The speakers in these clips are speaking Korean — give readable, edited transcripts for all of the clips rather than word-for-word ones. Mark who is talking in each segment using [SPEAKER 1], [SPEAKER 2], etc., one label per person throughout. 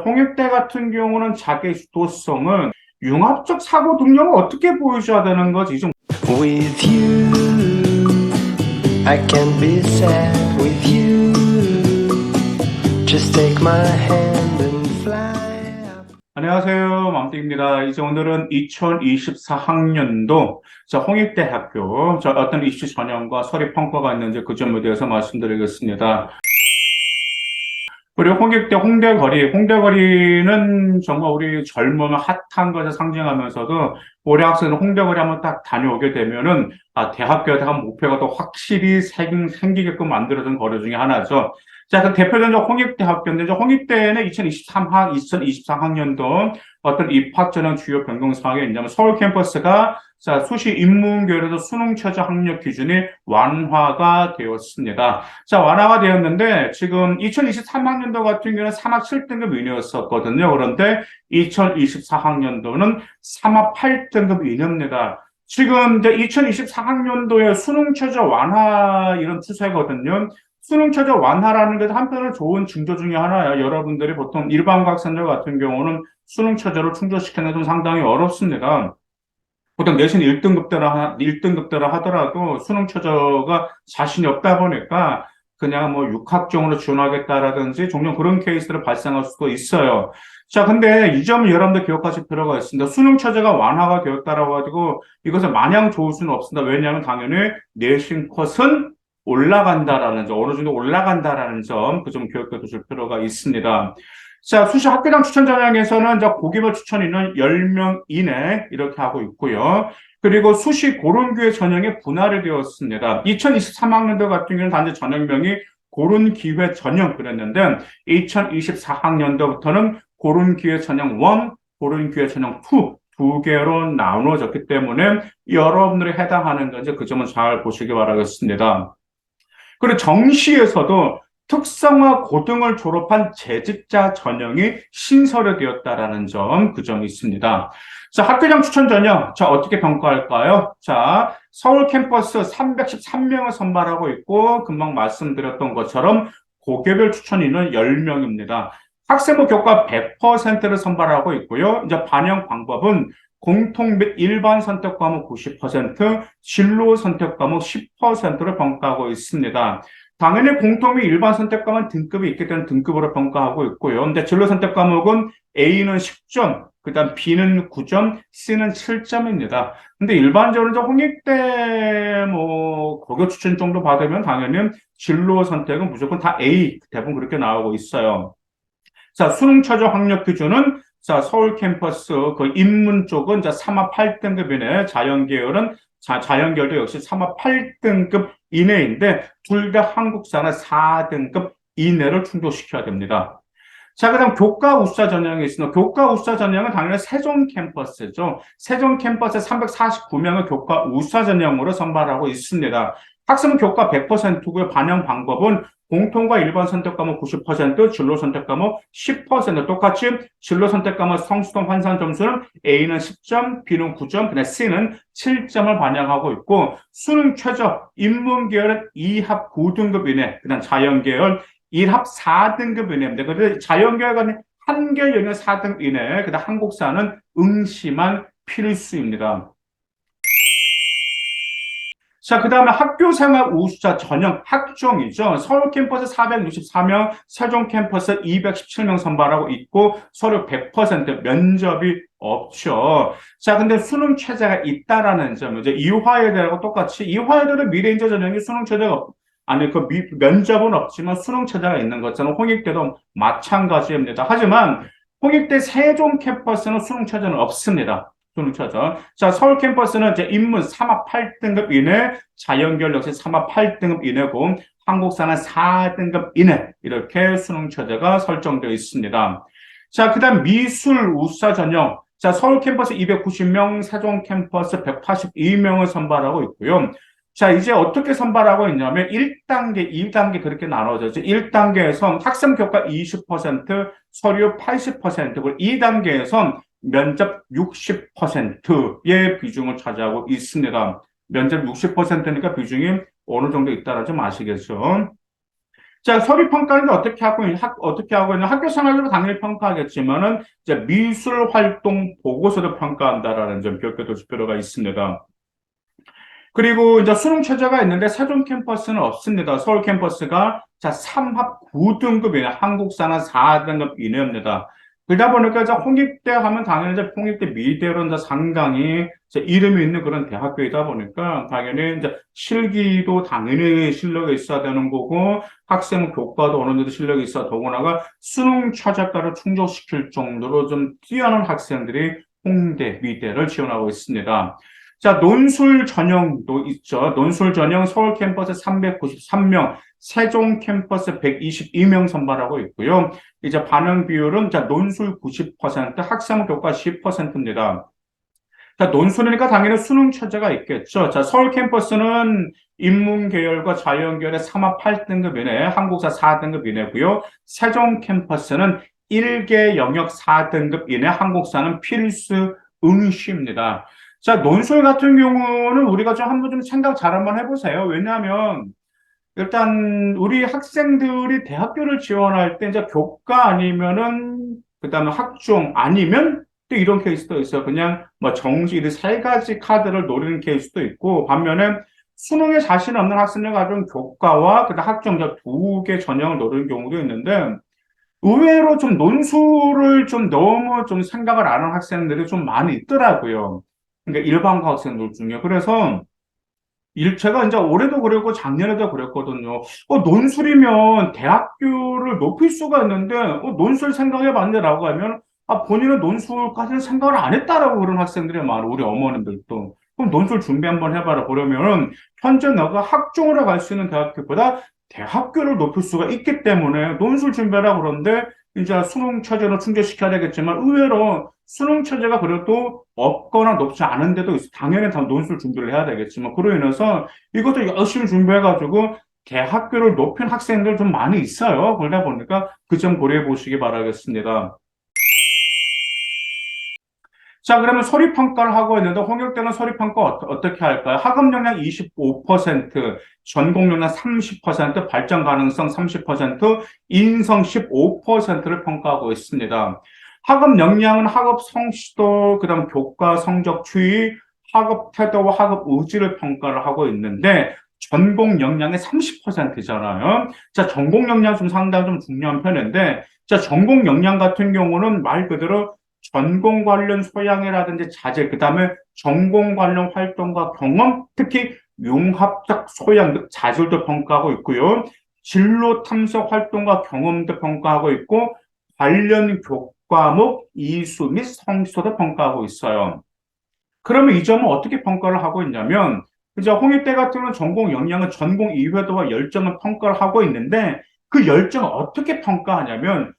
[SPEAKER 1] 홍익대 같은 경우는 자기 주도성은 융합적 사고 능력을 어떻게 보여줘야 되는 거지? 좀
[SPEAKER 2] With you, I can be sad with you. Just take my hand and fly up.
[SPEAKER 1] 안녕하세요. 맘띵입니다. 이제 오늘은 2024학년도 홍익대학교 어떤 이슈 전형과 서류 평가가 있는지 그 점에 대해서 말씀드리겠습니다. 그리고 홍대거리는 정말 우리 젊음을 핫한 것을 상징하면서도 올해 학생은 홍대거리 한번 딱 다녀오게 되면은 대학교에 대한 목표가 또 확실히 생기게끔 만들어준 거리 중에 하나죠. 자, 그 대표적인 홍익대학교인데, 홍익대는 2024학년도 어떤 입학 전형 주요 변경 사항이 있냐면 서울 캠퍼스가 수시 인문계열에서 수능 최저 학력 기준이 완화가 되었습니다. 자, 완화가 되었는데 지금 2023학년도 같은 경우는 3학 7등급 이내였었거든요. 그런데 2024학년도는 3학 8등급 이내입니다. 지금 이제 2024학년도에 수능 최저 완화 이런 추세거든요. 수능 최저 완화라는 게 한편으로 좋은 징조 중에 하나예요. 여러분들이 보통 일반 학생들 같은 경우는 수능 최저를 충족시키는 게 좀 상당히 어렵습니다. 보통 내신 1등급대라 하더라도 수능 최저가 자신이 없다 보니까 그냥 뭐 육학종으로 지원하겠다라든지 종종 그런 케이스를 발생할 수도 있어요. 자, 근데 이 점을 여러분들 기억하실 필요가 있습니다. 수능 최저가 완화가 되었다라고 가지고 이것을 마냥 좋을 수는 없습니다. 왜냐하면 당연히 내신 컷은 올라간다라는 점, 어느 정도 올라간다라는 점, 그 점 기억해 두실 필요가 있습니다. 자, 수시 학교당 추천 전형에서는 고기별 추천인은 10명 이내 이렇게 하고 있고요. 그리고 수시 고른기회 전형이 분할이 되었습니다. 2023학년도 같은 경우는 단지 전형명이 고른기회 전형 그랬는데 2024학년도부터는 고른기회 전형 1, 고른기회 전형 2 두 개로 나누어졌기 때문에 여러분들이 해당하는 건지 그 점은 잘 보시기 바라겠습니다. 그리고 정시에서도 특성화 고등을 졸업한 재직자 전형이 신설되었다라는 점, 그 점이 있습니다. 자, 학교장 추천 전형, 자, 어떻게 평가할까요? 자, 서울 캠퍼스 313명을 선발하고 있고, 금방 말씀드렸던 것처럼 고개별 추천인은 10명입니다. 학생부 교과 100%를 선발하고 있고요. 이제 반영 방법은 공통 및 일반 선택 과목 90%, 진로 선택 과목 10%를 평가하고 있습니다. 당연히 공통 및 일반 선택 과목은 등급이 있기 때문에 등급으로 평가하고 있고요. 근데 진로 선택 과목은 A는 10점, 그다음 B는 9점, C는 7점입니다. 근데 일반적으로 홍익대 고교 추천 정도 받으면 당연히 진로 선택은 무조건 다 A, 대부분 그렇게 나오고 있어요. 자, 수능 최저 학력 기준은 서울 캠퍼스 그 인문 쪽은 3학 8등급 이내, 자연계열도 역시 3학 8등급 이내인데 둘 다 한국사는 4등급 이내를 충족시켜야 됩니다. 자, 그다음 교과 우수자 전형이 있습니다. 교과 우수자 전형은 당연히 세종 캠퍼스죠. 세종 캠퍼스 349명의 교과 우수자 전형으로 선발하고 있습니다. 학생은 교과 100%고요. 반영 방법은 공통과 일반 선택 과목 90%, 진로 선택 과목 10%, 똑같이 진로 선택 과목 성수동 환산 점수는 A는 10점, B는 9점, 그다음 C는 7점을 반영하고 있고 수능 최저 인문계열은 2합 9등급 이내, 그다음 자연계열 1합 4등급 이내입니다. 그런데 자연계열은 한계 영역 4등급 이내, 그다음 한국사는 응시만 필수입니다. 자, 그 다음에 학교생활 우수자 전형 학종이죠. 서울 캠퍼스 464명, 세종 캠퍼스 217명 선발하고 있고 서류 100% 면접이 없죠. 자, 근데 수능 최저가 있다라는 점이죠. 이화여대하고 똑같이 이화여대도 미래인재 전형이 수능 최저가 면접은 없지만 수능 최저가 있는 것처럼 홍익대도 마찬가지입니다. 하지만 홍익대 세종 캠퍼스는 수능 최저는 없습니다. 수능 최저. 자, 서울 캠퍼스는 이제 인문 3학 8등급 이내, 자연계열 역시 3학 8등급 이내고, 한국사는 4등급 이내, 이렇게 수능 최저가 설정되어 있습니다. 자, 그 다음 미술 우수자 전형. 자, 서울 캠퍼스 290명, 세종 캠퍼스 182명을 선발하고 있고요. 자, 이제 어떻게 선발하고 있냐면 1단계, 2단계 그렇게 나눠져서 1단계에서 학생 교과 20%, 서류 80%고 2단계에선 면접 60%의 비중을 차지하고 있습니다. 면접 60%니까 비중이 어느 정도 있다라 좀 아시겠죠? 자, 서류 평가는 어떻게 하고 있냐? 학교 생활도 당연히 평가하겠지만은, 이제 미술 활동 보고서도 평가한다라는 점 기억해 두실 필요가 있습니다. 그리고 이제 수능 최저가 있는데 세종 캠퍼스는 없습니다. 서울 캠퍼스가 자 3합 9등급 이내, 한국사는 4등급 이내입니다. 그러다 보니까 이제 홍익대 하면 당연히 이제 홍익대 미대로 이제 상당히 이제 이름이 있는 그런 대학교이다 보니까 당연히 이제 실기도 당연히 실력이 있어야 되는 거고 학생 교과도 어느 정도 실력이 있어 더구나가 수능 최저가를 충족시킬 정도로 좀 뛰어난 학생들이 홍대, 미대를 지원하고 있습니다. 자, 논술 전형도 있죠. 논술 전형 서울 캠퍼스 393명, 세종 캠퍼스 122명 선발하고 있고요. 이제 반응 비율은 자, 논술 90%, 학생 교과 10%입니다. 자, 논술이니까 당연히 수능 최저가 있겠죠. 자, 서울 캠퍼스는 인문계열과 자연계열의 3합 8등급 이내, 한국사 4등급 이내고요. 세종 캠퍼스는 1개 영역 4등급 이내, 한국사는 필수 응시입니다. 자, 논술 같은 경우는 우리가 좀 한번 좀 생각 잘 한번 해보세요. 왜냐하면 일단 우리 학생들이 대학교를 지원할 때 이제 교과 아니면은 그다음에 학종 아니면 또 이런 케이스도 있어요. 그냥 뭐 정시 이세 가지 카드를 노리는 케이스도 있고 반면에 수능에 자신 없는 학생들 가지고 교과와 그다음 학종 두 개 전형을 노리는 경우도 있는데 의외로 좀 논술을 좀 너무 좀 생각을 안 하는 학생들이 좀 많이 있더라고요. 그러니까 일반고 학생들 중에. 그래서 제가 이제 올해도 그랬고 작년에도 그랬거든요. 논술이면 대학교를 높일 수가 있는데, 논술 생각해 봤네라고 하면, 본인은 논술까지는 생각을 안 했다라고 그런 학생들이 많아, 우리 어머님들도. 그럼 논술 준비 한번 해봐라. 그러면은, 현재 너가 학종으로 갈 수 있는 대학교보다 대학교를 높일 수가 있기 때문에 논술 준비하라 그러는데, 이제 수능 최저로 충족시켜야 되겠지만, 의외로 수능 체제가 그래도 없거나 높지 않은 데도 있어. 당연히 다 논술 준비를 해야 되겠지만, 그로 인해서 이것도 열심히 준비해가지고 대학교를 높인 학생들 좀 많이 있어요. 그러다 보니까 그 점 고려해 보시기 바라겠습니다. 자, 그러면 서류평가를 하고 있는데, 홍역대는 서류평가 어떻게 할까요? 학업 역량 25%, 전공 역량 30%, 발전 가능성 30%, 인성 15%를 평가하고 있습니다. 학업 역량은 학업 성취도, 그 다음 교과 성적 추이, 학업 태도와 학업 의지를 평가를 하고 있는데, 전공 역량의 30%잖아요. 자, 전공 역량 좀 상당히 좀 중요한 편인데, 자, 전공 역량 같은 경우는 말 그대로 전공 관련 소양이라든지 자질, 그 다음에 전공 관련 활동과 경험, 특히 융합적 소양, 자질도 평가하고 있고요. 진로 탐색 활동과 경험도 평가하고 있고, 관련 교과목 이수 및 성취도도 평가하고 있어요. 그러면 이 점은 어떻게 평가를 하고 있냐면, 이제 홍익대 같은 경우는 전공 역량은 전공 이해도와 열정을 평가를 하고 있는데, 그 열정을 어떻게 평가하냐면,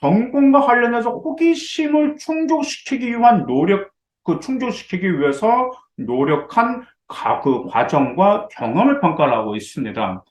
[SPEAKER 1] 전공과 관련해서 호기심을 충족시키기 위한 노력, 충족시키기 위해서 노력한 그 과정과 경험을 평가를 하고 있습니다.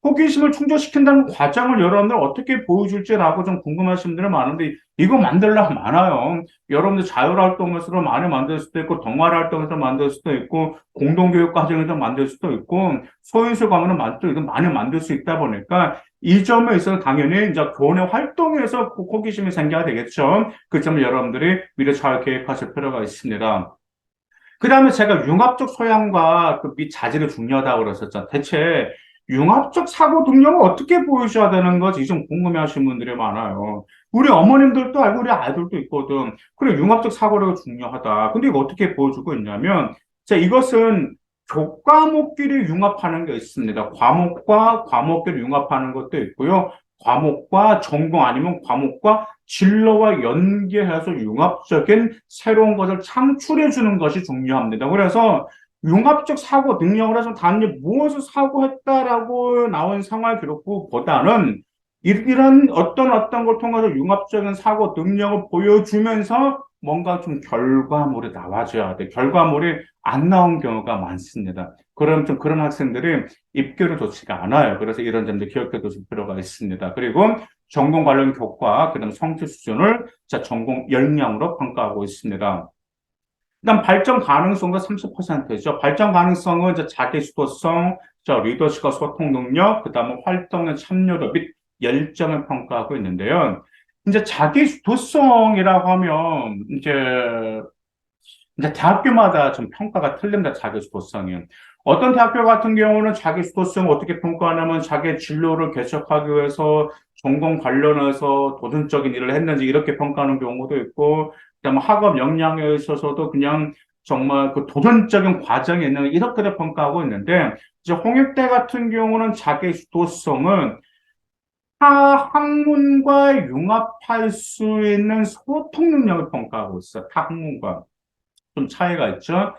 [SPEAKER 1] 호기심을 충족시킨다는 과정을 여러분들 어떻게 보여줄지라고 좀 궁금하신 분들이 많은데, 이거 만들려면 많아요. 여러분들 자율활동에서 많이 만들 수도 있고, 동아리활동에서 만들 수도 있고, 공동교육 과정에서 만들 수도 있고, 소인수 과목은 많이 만들 수 있다 보니까, 이 점에 있어서 당연히 이제 교내 활동에서 호기심이 생겨야 되겠죠. 그 점을 여러분들이 미리 잘 계획하실 필요가 있습니다. 그 다음에 제가 융합적 소양과 그 및 자질이 중요하다고 그랬었죠. 대체 융합적 사고 능력을 어떻게 보여줘야 되는 거지? 좀 궁금해 하시는 분들이 많아요. 우리 어머님들도 알고 우리 아이들도 있거든. 그래, 융합적 사고력이 중요하다. 근데 이거 어떻게 보여주고 있냐면, 자, 이것은 교과목끼리 융합하는 게 있습니다. 과목과 과목끼리 융합하는 것도 있고요. 과목과 전공 아니면 과목과 진로와 연계해서 융합적인 새로운 것을 창출해 주는 것이 중요합니다. 그래서 융합적 사고 능력을 해서 단지 무엇을 사고했다라고 나온 생활 기록부보다는 이런 어떤 걸 통해서 융합적인 사고 능력을 보여주면서 뭔가 좀 결과물이 나와줘야 돼. 결과물이 안 나온 경우가 많습니다. 그럼 좀 그런 학생들이 입결이 좋지가 않아요. 그래서 이런 점들 기억해 두실 필요가 있습니다. 그리고 전공 관련 교과, 그다음 성취 수준을 자, 전공 역량으로 평가하고 있습니다. 그다음 발전 가능성도 30%죠. 발전 가능성은 이제 자기 주도성, 리더십과 소통 능력, 그다음에 활동의 참여도 및 열정을 평가하고 있는데요. 이제 자기 주도성이라고 하면 이제 대학교마다 좀 평가가 틀립니다. 자기 주도성이. 어떤 대학교 같은 경우는 자기 주도성 어떻게 평가하냐면 자기 진로를 개척하기 위해서 전공 관련해서 도전적인 일을 했는지 이렇게 평가하는 경우도 있고, 그다음에 학업 역량에 있어서도 그냥 정말 그 도전적인 과정에 있는 이렇게도 평가하고 있는데, 이제 홍익대 같은 경우는 자기 주도성은 타 학문과 융합할 수 있는 소통 능력을 평가하고 있어요. 타 학문과. 좀 차이가 있죠.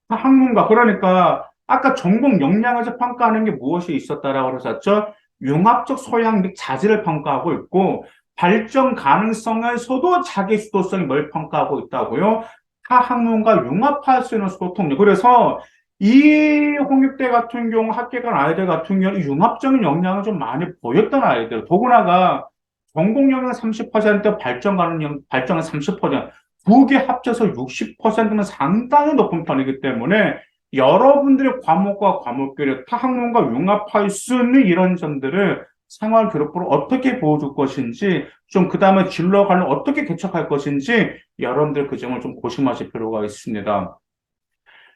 [SPEAKER 1] 학문과 그러니까 아까 전공 역량에서 평가하는 게 무엇이 있었다라고 그랬었죠. 융합적 소양 및 자질을 평가하고 있고 발전 가능성에서도 자기 주도성이 뭘 평가하고 있다고요. 타 학문과 융합할 수 있는 소통력. 그래서 이 홍익대 같은 경우 학교 간 아이들 같은 경우 융합적인 역량을 좀 많이 보였던 아이들. 더구나가 전공 역량 30%, 발전은 30%. 두 개 합쳐서 60%는 상당히 높은 편이기 때문에 여러분들의 과목과 과목끼리 타학문과 융합할 수 있는 이런 점들을 생활교육부로 어떻게 보여줄 것인지, 좀 그 다음에 진로 관련 어떻게 개척할 것인지 여러분들 그 점을 좀 고심하실 필요가 있습니다.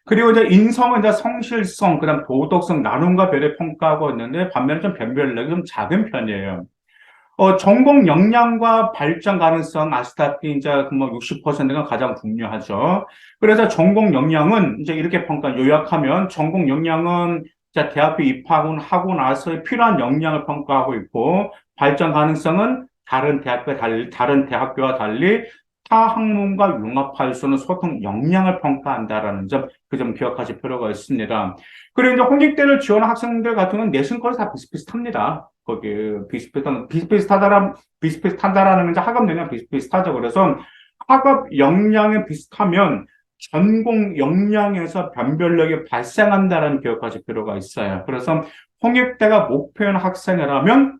[SPEAKER 1] 그리고 이제 인성은 이제 성실성, 그다음 도덕성, 나눔과 배려 평가하고 있는데 반면에 좀 변별력이 좀 작은 편이에요. 전공 역량과 발전 가능성 아시다시피 이제 뭐 60%가 가장 중요하죠. 그래서 전공 역량은 이제 이렇게 요약하면 전공 역량은 이제 대학교 입학하고 나서 필요한 역량을 평가하고 있고 발전 가능성은 다른 대학교와 달리 타 학문과 융합할 수 있는 소통 역량을 평가한다라는 점, 그 점 기억하실 필요가 있습니다. 그리고 이제 홍익대를 지원한 학생들 같은 경우는 내신권이 다 비슷비슷합니다. 거기 비슷비슷하다라는 게 학업 역량 비슷비슷하죠. 그래서 학업 역량이 비슷하면 전공 역량에서 변별력이 발생한다는 기억하실 필요가 있어요. 그래서 홍익대가 목표한 학생이라면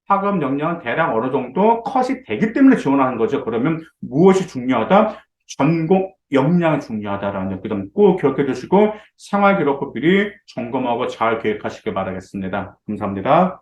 [SPEAKER 1] 학업 역량은 대략 어느 정도 컷이 되기 때문에 지원하는 거죠. 그러면 무엇이 중요하다? 전공 역량이 중요하다라는 그 점 꼭 기억해 두시고 생활기록부 미리 점검하고 잘 계획하시길 바라겠습니다. 감사합니다.